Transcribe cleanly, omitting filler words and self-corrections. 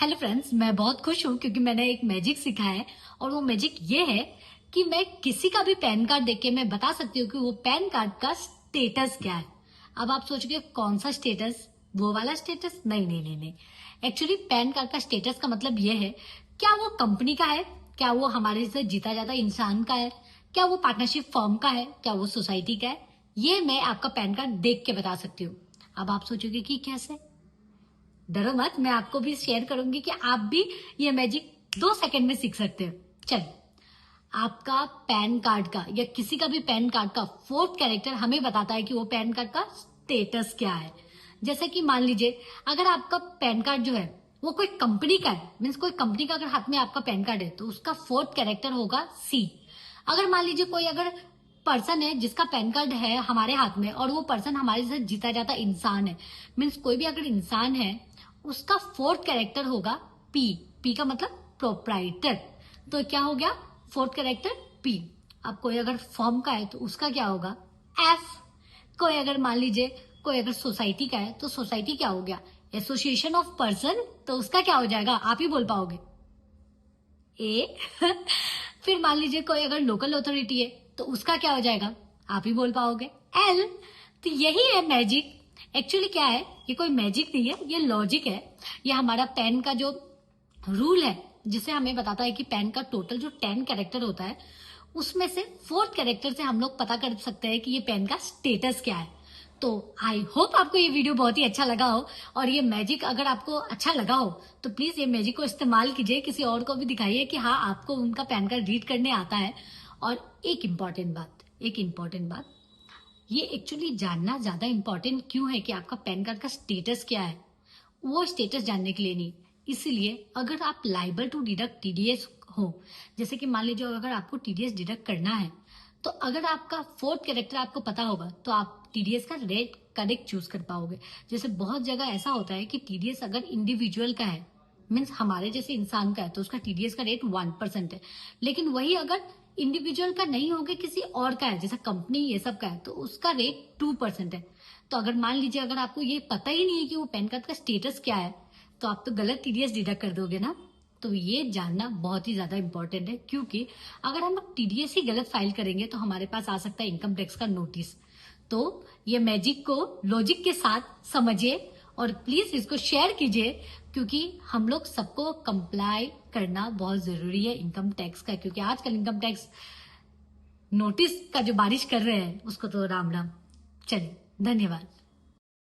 Hello friends, मैं बहुत खुश हूँ क्योंकि मैंने एक मैजिक सीखा है और वो मैजिक ये है कि मैं किसी का भी पैन कार्ड देख के मैं बता सकती हूँ कि वो पैन कार्ड का स्टेटस क्या है। अब आप सोचोगे कौन सा स्टेटस, वो वाला स्टेटस? नहीं नहीं नहीं नहीं। एक्चुअली पैन कार्ड का स्टेटस का मतलब ये है, क्या वो कंपनी का है, क्या वो हमारे से जीता जाता इंसान का है, क्या वो पार्टनरशिप फर्म का है, क्या वो सोसाइटी का है। ये मैं आपका पैन कार्ड देख के बता सकती हूँ। अब आप सोचोगे कि कैसे? डरो मत, मैं आपको भी शेयर करूंगी कि आप भी ये मैजिक 2 सेकंड में सीख सकते हो। चल, आपका पैन कार्ड का या किसी का भी पैन कार्ड का फोर्थ कैरेक्टर हमें बताता है कि वो पैन कार्ड का स्टेटस क्या है। जैसे कि मान लीजिए, अगर आपका पैन कार्ड जो है वो कोई कंपनी का है, मीन्स कोई कंपनी का अगर हाथ में आपका पैन कार्ड है तो उसका फोर्थ कैरेक्टर होगा सी। अगर मान लीजिए कोई अगर पर्सन है जिसका पैन कार्ड है हमारे हाथ में और वो पर्सन हमारे साथ जीता जाता इंसान है, मीन्स कोई भी अगर इंसान है, उसका फोर्थ कैरेक्टर होगा पी। पी का मतलब प्रोप्राइटर। तो क्या हो गया? Fourth character P. अब कोई अगर फर्म का है तो उसका क्या होगा? एफ। कोई अगर मान लीजिए कोई अगर सोसाइटी का है तो सोसाइटी क्या हो गया? Association of person. तो उसका क्या हो जाएगा? आप ही बोल पाओगे, ए। फिर मान लीजिए कोई अगर लोकल अथॉरिटी है तो उसका क्या हो जाएगा? आप ही बोल पाओगे, एल। तो यही है मैजिक। एक्चुअली क्या है, ये कोई मैजिक नहीं है, ये लॉजिक है। ये हमारा पैन का जो रूल है जिसे हमें बताता है कि पैन का टोटल जो 10 कैरेक्टर होता है उसमें से फोर्थ कैरेक्टर से हम लोग पता कर सकते हैं कि ये पेन का स्टेटस क्या है। तो आई होप आपको ये वीडियो बहुत ही अच्छा लगा हो, और ये मैजिक अगर आपको अच्छा लगा हो तो प्लीज ये मैजिक को इस्तेमाल कीजिए, किसी और को भी दिखाइए कि हाँ आपको उनका पैन कार्ड रीड करने आता है। और एक इम्पॉर्टेंट बात, ये एक्चुअली जानना ज्यादा इम्पोर्टेंट क्यों है कि आपका पैन कार्ड का स्टेटस क्या है, वो स्टेटस जानने के लिए नहीं। इसीलिए अगर आप लाइबल टू डिडक्ट टीडीएस हो, जैसे कि मान लीजिए अगर आपको टीडीएस डिडक्ट करना है, तो अगर आपका फोर्थ कैरेक्टर आपको पता होगा तो आप टीडीएस का रेट करेक्ट चूज कर पाओगे। जैसे बहुत जगह ऐसा होता है कि टीडीएस अगर इंडिविजुअल का है, मीन्स हमारे जैसे इंसान का है, तो उसका टीडीएस का रेट 1% है। लेकिन वही अगर इंडिविजुअल का नहीं होगा, किसी और का है, जैसे कंपनी ये सब का है, तो उसका रेट 2% है। तो अगर मान लीजिए अगर आपको ये पता ही नहीं है कि वो पैन कार्ड का स्टेटस क्या है, तो आप तो गलत टीडीएस डिडक्ट कर दोगे ना। तो ये जानना बहुत ही ज्यादा इंपॉर्टेंट है, क्योंकि अगर हम टीडीएस ही गलत फाइल करेंगे तो हमारे पास आ सकता है इनकम टैक्स का नोटिस। तो ये मैजिक को लॉजिक के साथ समझिए और प्लीज इसको शेयर कीजिए, क्योंकि हम लोग सबको कंप्लाई करना बहुत जरूरी है इनकम टैक्स का, क्योंकि आजकल इनकम टैक्स नोटिस का जो बारिश कर रहे हैं उसको तो राम राम। चलिए, धन्यवाद।